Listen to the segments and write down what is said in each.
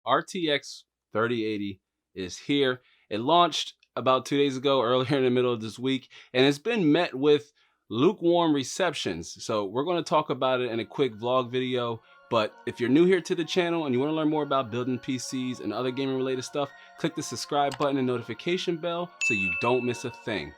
RTX 3080 is here. It launched about 2 days ago, earlier in the middle of this week, and it's been met with lukewarm receptions. So we're going to talk about it in a quick vlog video. But if you're new here to the channel and you want to learn more about building PCs and other gaming related stuff, click the subscribe button and notification bell so you don't miss a thing.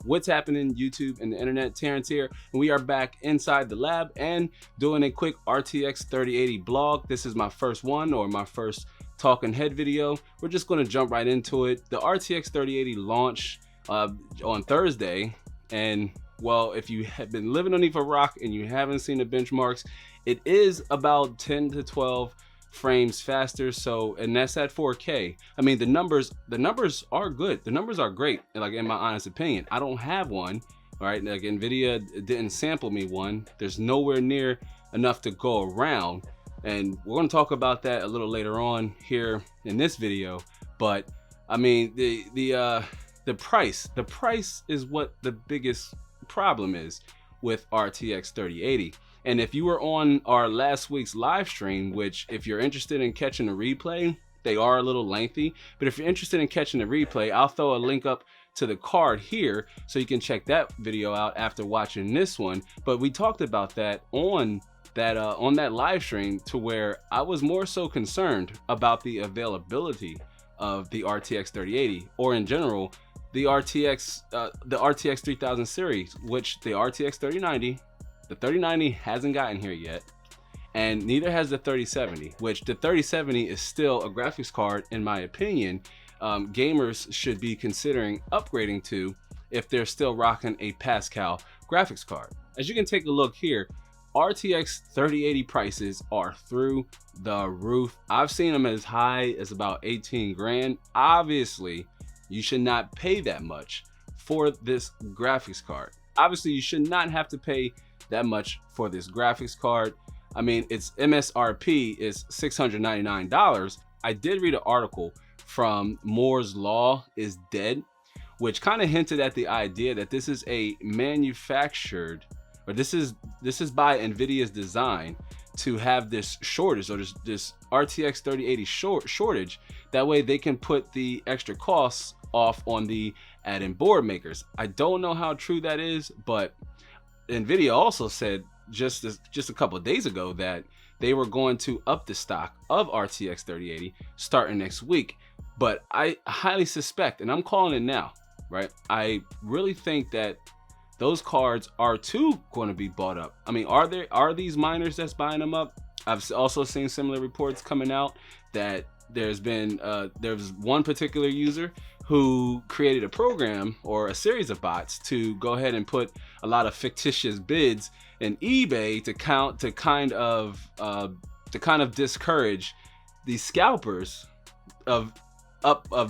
What's happening, YouTube and the internet? Terrence here, and we are back inside the lab and doing a quick RTX 3080 blog. This is my first one, or my first talking head video. We're just going to jump right into it. The RTX 3080 launched on Thursday, and well, if you have been living underneath a rock and you haven't seen the benchmarks, it is about 10 to 12 frames faster. So, and that's at 4K. I mean, the numbers are good. The numbers are great. Like, in my honest opinion, I don't have one. All right, like NVIDIA didn't sample me one. There's nowhere near enough to go around, and we're going to talk about that a little later on here in this video. But I mean, the price is what the biggest problem is with RTX 3080. And if you were on our last week's live stream, which if you're interested in catching a replay, they are a little lengthy, but if you're interested in catching a replay, I'll throw a link up to the card here so you can check that video out after watching this one. But we talked about that on that live stream, to where I was more so concerned about the availability of the RTX 3080, or in general, the RTX 3000 series, which the RTX 3090, the 3090 hasn't gotten here yet, and neither has the 3070, which the 3070 is still a graphics card, in my opinion, gamers should be considering upgrading to if they're still rocking a Pascal graphics card. As you can take a look here, RTX 3080 prices are through the roof. I've seen them as high as about 18 grand. Obviously, you should not pay that much for this graphics card. Obviously, you should not have to pay that much for this graphics card. I mean, its MSRP is $699. I did read an article from Moore's Law is Dead, which kind of hinted at the idea that this is a manufactured, or this is by NVIDIA's design to have this shortage, or this RTX 3080 shortage. That way they can put the extra costs off on the add-in board makers. I don't know how true that is, but NVIDIA also said just a couple of days ago that they were going to up the stock of RTX 3080 starting next week. But I highly suspect, and I'm calling it now, right? I really think that those cards are too going to be bought up. I mean, are these miners that's buying them up? I've also seen similar reports coming out that there's one particular user who created a program or a series of bots to go ahead and put a lot of fictitious bids in eBay to kind of discourage the scalpers of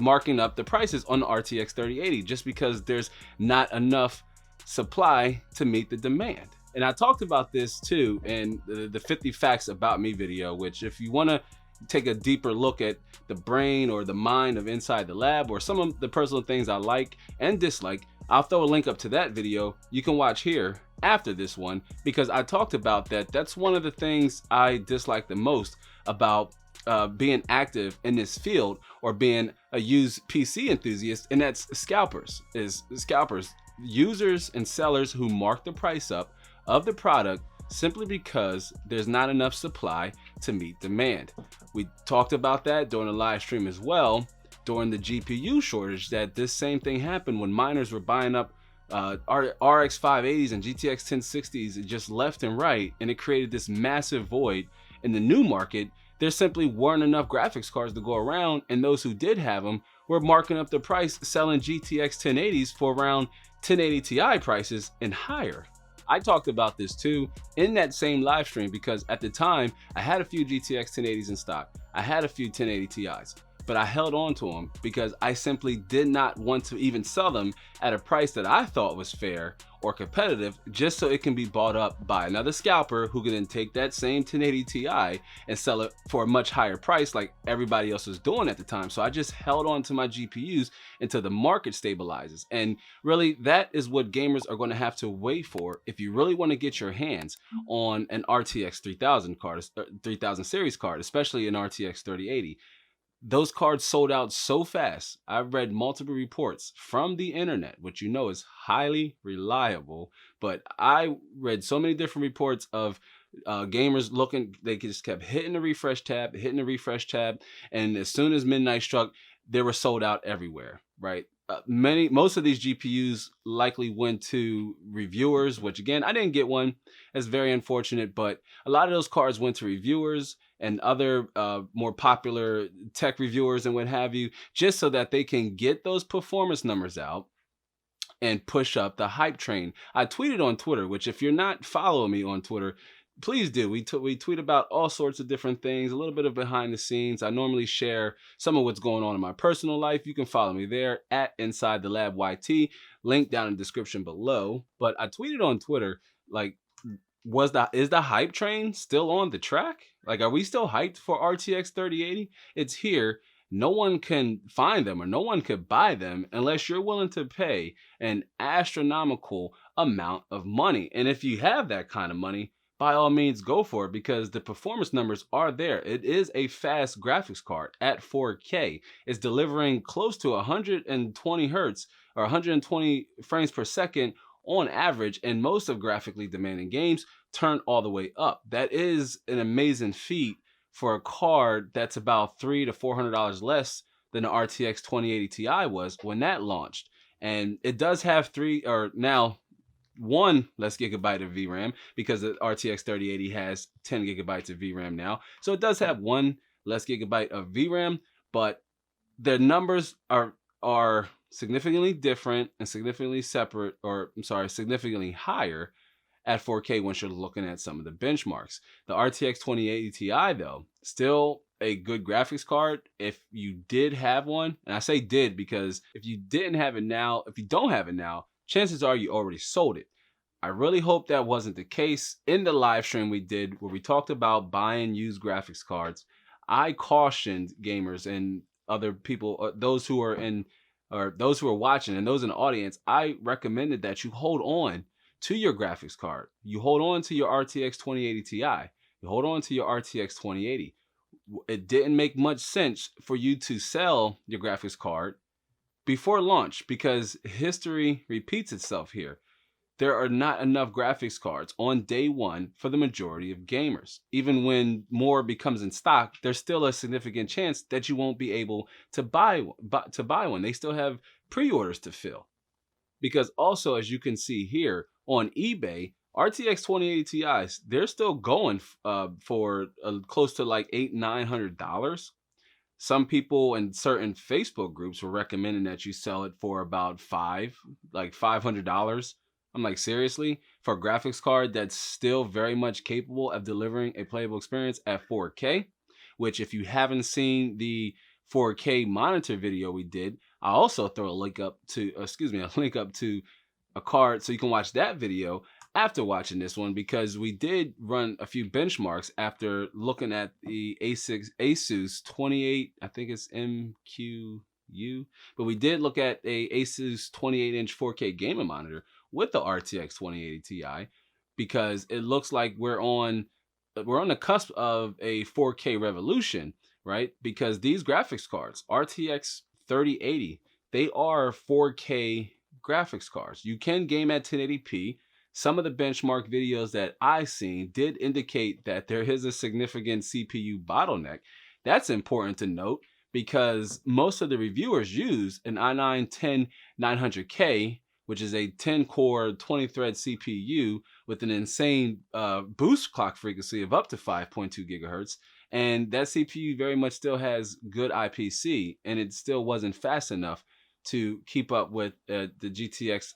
marking up the prices on the RTX 3080, just because there's not enough supply to meet the demand. And I talked about this too in the 50 facts about me video, which if you want to take a deeper look at the brain or the mind of inside the lab, or some of the personal things I like and dislike, I'll throw a link up to that video you can watch here after this one, because I talked about that. That's one of the things I dislike the most about being active in this field, or being a used PC enthusiast, and that's scalpers. Users and sellers who mark the price up of the product simply because there's not enough supply to meet demand. We talked about that during the live stream as well, during the GPU shortage, that this same thing happened when miners were buying up RX 580s and GTX 1060s just left and right, and it created this massive void in the new market. There simply weren't enough graphics cards to go around, and those who did have them were marking up the price, selling GTX 1080s for around 1080 Ti prices and higher. I talked about this too in that same live stream, because at the time I had a few GTX 1080s in stock. I had a few 1080 Ti's, but I held on to them because I simply did not want to even sell them at a price that I thought was fair or competitive, just so it can be bought up by another scalper who can then take that same 1080 Ti and sell it for a much higher price like everybody else was doing at the time. So I just held on to my GPUs until the market stabilizes. And really, that is what gamers are going to have to wait for if you really want to get your hands on an RTX 3000 card, 3000 series card, especially an RTX 3080. Those cards sold out so fast. I've read multiple reports from the internet, which you know is highly reliable, but I read so many different reports of gamers looking, they just kept hitting the refresh tab, and as soon as midnight struck, they were sold out everywhere, right? Most of these GPUs likely went to reviewers, which again, I didn't get one. That's very unfortunate, but a lot of those cards went to reviewers and other more popular tech reviewers and what have you, just so that they can get those performance numbers out and push up the hype train. I tweeted on Twitter, which if you're not following me on Twitter, please do. We tweet about all sorts of different things, a little bit of behind the scenes. I normally share some of what's going on in my personal life. You can follow me there at Inside the Lab YT, link down in the description below. But I tweeted on Twitter, like, is the hype train still on the track? Like, are we still hyped for RTX 3080? It's here. No one can find them or no one could buy them unless you're willing to pay an astronomical amount of money. And if you have that kind of money, by all means go for it, because the performance numbers are there. It is a fast graphics card at 4K. It's delivering close to 120 hertz or 120 frames per second on average, and most of graphically demanding games turn all the way up. That is an amazing feat for a card that's about $300 to $400 less than the RTX 2080 Ti was when that launched. And it does have one less gigabyte of VRAM, because the RTX 3080 has 10 gigabytes of VRAM now. So it does have one less gigabyte of VRAM, but their numbers are significantly different and significantly significantly higher at 4K once you're looking at some of the benchmarks. The RTX 2080 Ti, though, still a good graphics card if you did have one. And I say did because if you don't have it now, chances are you already sold it. I really hope that wasn't the case. In the live stream we did where we talked about buying used graphics cards, I cautioned gamers and other people, those who are watching and those in the audience, I recommended that you hold on to your graphics card. You hold on to your RTX 2080 Ti. You hold on to your RTX 2080. It didn't make much sense for you to sell your graphics card before launch, because history repeats itself here. There are not enough graphics cards on day one for the majority of gamers. Even when more becomes in stock, there's still a significant chance that you won't be able to buy one. They still have pre-orders to fill. Because also, as you can see here on eBay, RTX 2080 Ti's, they're still going for close to like $800-900. Some people in certain Facebook groups were recommending that you sell it for about $500. I'm like, seriously? For a graphics card that's still very much capable of delivering a playable experience at 4K, which if you haven't seen the 4K monitor video we did, I'll also throw a link up to a card so you can watch that video after watching this one, because we did run a few benchmarks after looking at the Asus 28, I think it's MQU, but we did look at a Asus 28-inch 4K gaming monitor with the RTX 2080 Ti, because it looks like we're on the cusp of a 4K revolution, right? Because these graphics cards, RTX 3080, they are 4K graphics cards. You can game at 1080p. Some of the benchmark videos that I've seen did indicate that there is a significant CPU bottleneck. That's important to note, because most of the reviewers use an i9-10900K, which is a 10-core, 20-thread CPU with an insane boost clock frequency of up to 5.2 gigahertz. And that CPU very much still has good IPC, and it still wasn't fast enough to keep up with the RTX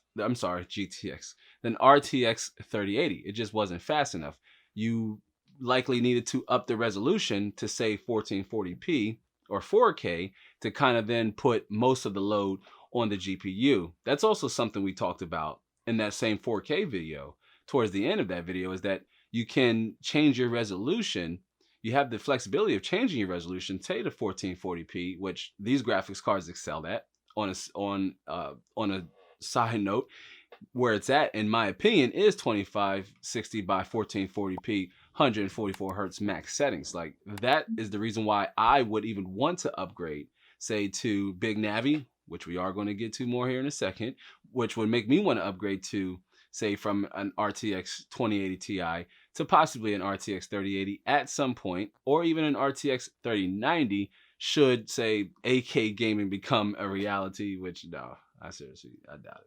3080. It just wasn't fast enough. You likely needed to up the resolution to say 1440p or 4K to kind of then put most of the load on the GPU. That's also something we talked about in that same 4K video. Towards the end of that video is that you can change your resolution. You have the flexibility of changing your resolution, say to 1440p, which these graphics cards excel at. On a side note, where it's at, in my opinion, is 2560 by 1440p, 144 hertz max settings. Like, that is the reason why I would even want to upgrade, say, to Big Navi, which we are going to get to more here in a second, which would make me want to upgrade to, say, from an RTX 2080 Ti to possibly an RTX 3080 at some point, or even an RTX 3090 should, say, AK gaming become a reality, which, no, I doubt it.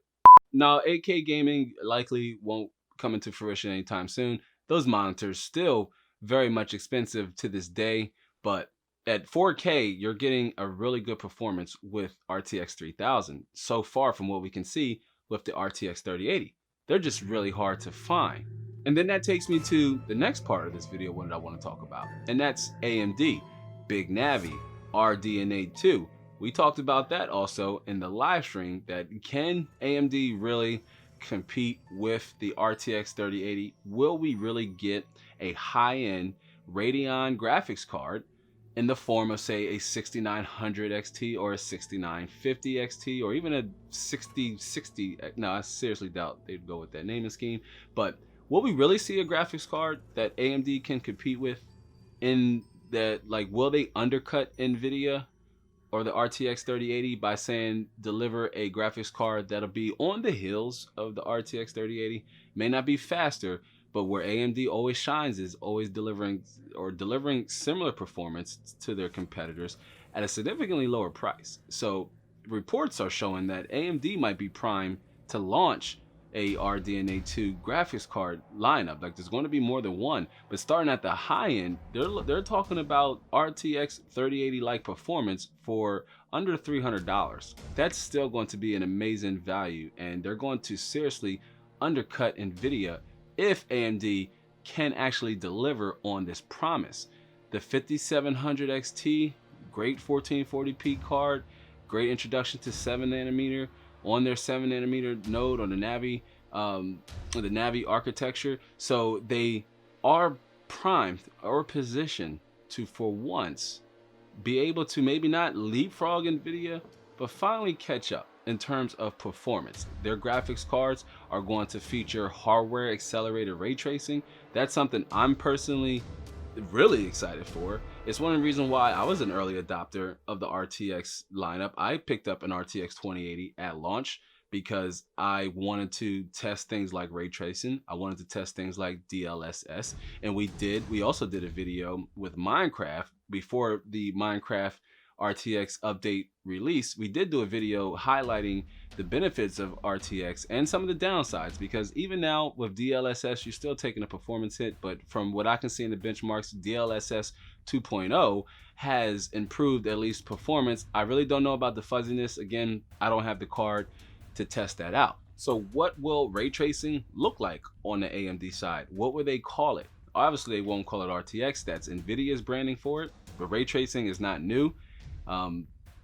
Now, 8K gaming likely won't come into fruition anytime soon. Those monitors still very much expensive to this day, but at 4K, you're getting a really good performance with RTX 3000. So far from what we can see with the RTX 3080. They're just really hard to find. And then that takes me to the next part of this video, what I want to talk about, and that's AMD Big Navi RDNA 2. We talked about that also in the live stream, that can AMD really compete with the RTX 3080? Will we really get a high-end Radeon graphics card in the form of, say, a 6900 XT or a 6950 XT or even a 6060? No, I seriously doubt they'd go with that naming scheme. But will we really see a graphics card that AMD can compete with in that? Like, will they undercut NVIDIA or the RTX 3080 by saying deliver a graphics card that'll be on the heels of the RTX 3080? May not be faster, but where AMD always shines is always delivering similar performance to their competitors at a significantly lower price. So reports are showing that AMD might be primed to launch a RDNA 2 graphics card lineup. Like, there's going to be more than one, but starting at the high end, they're talking about RTX 3080 like performance for under $300. That's still going to be an amazing value, and they're going to seriously undercut NVIDIA if AMD can actually deliver on this promise. The 5700 XT, great 1440p card, great introduction to 7nm on their 7nm node on the Navi architecture. So they are primed or positioned to, for once, be able to maybe not leapfrog NVIDIA, but finally catch up in terms of performance. Their graphics cards are going to feature hardware accelerated ray tracing. That's something I'm personally really excited for. It's one of the reasons why I was an early adopter of the RTX lineup. I picked up an RTX 2080 at launch because I wanted to test things like ray tracing. I wanted to test things like DLSS, and we also did a video with Minecraft before the Minecraft RTX update release. We did do a video highlighting the benefits of RTX and some of the downsides, because even now with DLSS, you're still taking a performance hit, but from what I can see in the benchmarks, DLSS 2.0 has improved at least performance. I really don't know about the fuzziness. Again, I don't have the card to test that out. So what will ray tracing look like on the AMD side? What would they call it? Obviously, they won't call it RTX. That's NVIDIA's branding for it, but ray tracing is not new.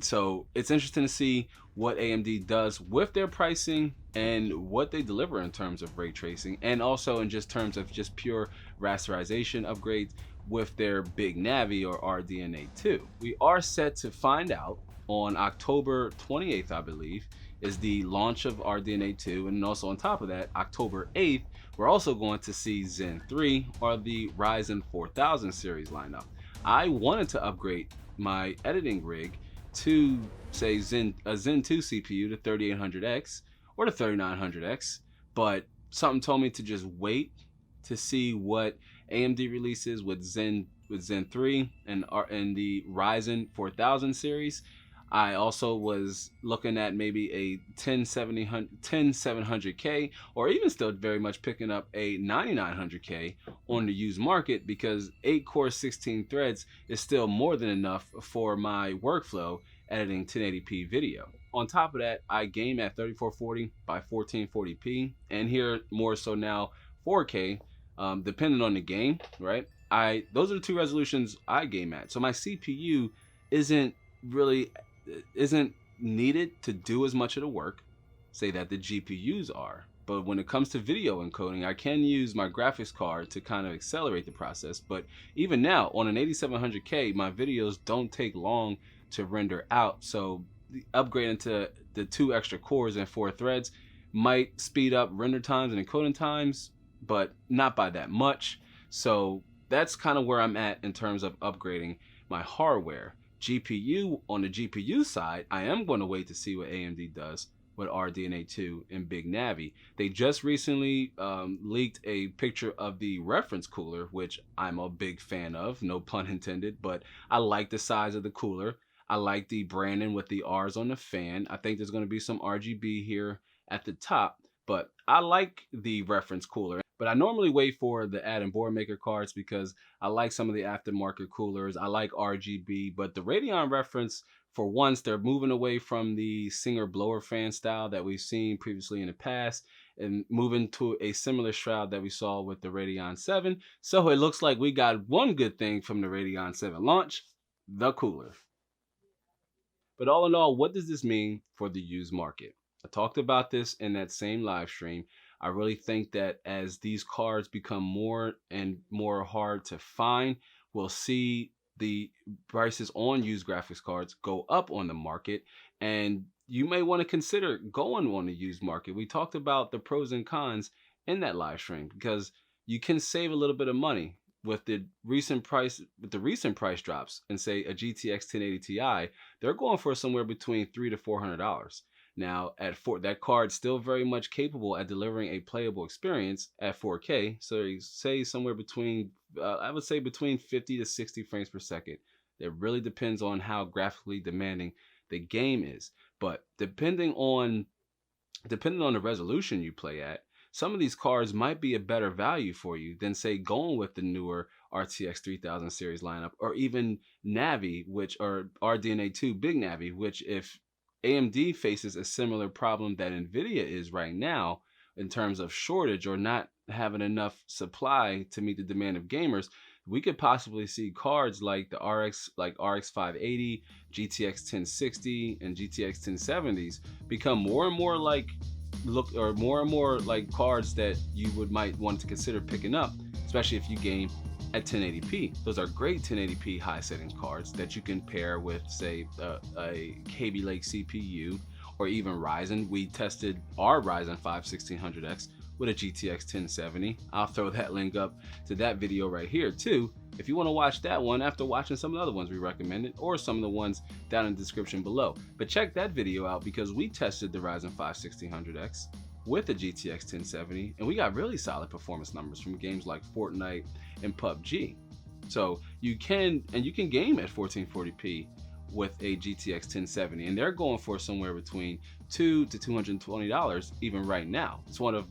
So it's interesting to see what AMD does with their pricing and what they deliver in terms of ray tracing, and also in just terms of just pure rasterization upgrades with their Big Navi or RDNA 2. We are set to find out on October 28th, I believe, is the launch of RDNA 2, and also on top of that, October 8th, we're also going to see Zen 3 or the Ryzen 4000 series lineup. I wanted to upgrade my editing rig to, say, a Zen 2 CPU, the 3800X or the 3900X, but something told me to just wait to see what AMD releases with Zen 3 and the Ryzen 4000 series. I also was looking at maybe a 10700K, or even still very much picking up a 9900K on the used market, because 8 core 16 threads is still more than enough for my workflow editing 1080p video. On top of that, I game at 3440 by 1440p, and here more so now 4K, depending on the game, right? Those are the two resolutions I game at. So my CPU isn't really isn't needed to do as much of the work, say, that the GPUs are. But when it comes to video encoding, I can use my graphics card to kind of accelerate the process. But even now, on an 8700K, my videos don't take long to render out. So upgrading to the 2 extra cores and 4 threads might speed up render times and encoding times, but not by that much. So that's kind of where I'm at in terms of upgrading my hardware. GPU, on the GPU side, I am going to wait to see what AMD does with RDNA 2 and Big Navi. They just recently leaked a picture of the reference cooler, which I'm a big fan of, no pun intended, but I like the size of the cooler. I like the branding with the R's on the fan. I think there's going to be some RGB here at the top, but I like the reference cooler. But I normally wait for the add-in board maker cards because I like some of the aftermarket coolers. I like RGB, but the Radeon reference, for once, they're moving away from the Singer blower fan style that we've seen previously in the past and moving to a similar shroud that we saw with the Radeon 7. So it looks like we got one good thing from the Radeon 7 launch, the cooler. But all in all, what does this mean for the used market? I talked about this in that same live stream. I really think that as these cards become more and more hard to find, we'll see the prices on used graphics cards go up on the market, and you may want to consider going on the used market. We talked about the pros and cons in that live stream because you can save a little bit of money with the recent price drops, and say a GTX 1080 Ti, they're going for somewhere between $300 to $400. Now, that card's still very much capable at delivering a playable experience at 4K. So you say somewhere between, I would say between 50 to 60 frames per second. It really depends on how graphically demanding the game is. But depending on the resolution you play at, some of these cards might be a better value for you than, say, going with the newer RTX 3000 series lineup, or even Navi, or RDNA 2 Big Navi, which, if AMD faces a similar problem that NVIDIA is right now in terms of shortage or not having enough supply to meet the demand of gamers, we could possibly see cards like the RX 580, GTX 1060, and GTX 1070s become more and more like cards that you might want to consider picking up, especially if you game at 1080p. Those are great 1080p high settings cards that you can pair with, say, a Kaby Lake CPU or even Ryzen. We tested our Ryzen 5 1600X with a GTX 1070. I'll throw that link up to that video right here too, if you want to watch that one after watching some of the other ones we recommended, or some of the ones down in the description below. But check that video out because we tested the Ryzen 5 1600X with the GTX 1070, and we got really solid performance numbers from games like Fortnite and PUBG. So you can game at 1440p with a GTX 1070, and they're going for somewhere between $200 to $220 even right now. It's one of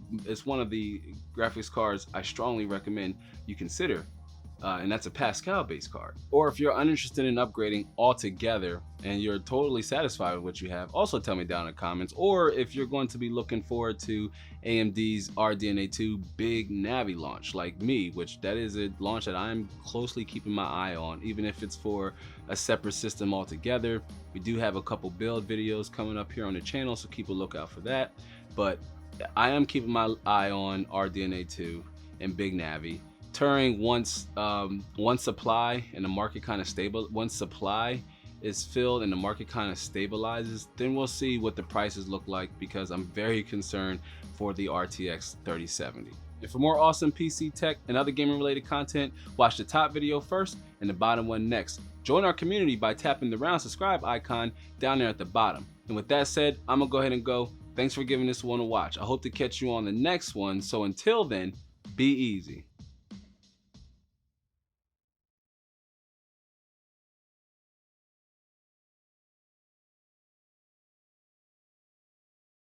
the graphics cards I strongly recommend you consider. And that's a Pascal based card. Or if you're uninterested in upgrading altogether and you're totally satisfied with what you have, also tell me down in the comments. Or if you're going to be looking forward to AMD's RDNA 2 Big Navi launch like me, which that is a launch that I'm closely keeping my eye on, even if it's for a separate system altogether. We do have a couple build videos coming up here on the channel, so keep a lookout for that. But I am keeping my eye on RDNA 2 and Big Navi. Turing, once supply and the market kind of once supply is filled and the market kind of stabilizes, then we'll see what the prices look like, because I'm very concerned for the RTX 3070. And for more awesome PC tech and other gaming related content, watch the top video first and the bottom one next. Join our community by tapping the round subscribe icon down there at the bottom. And with that said, I'm gonna go ahead and go. Thanks for giving this one a watch. I hope to catch you on the next one. So until then, be easy.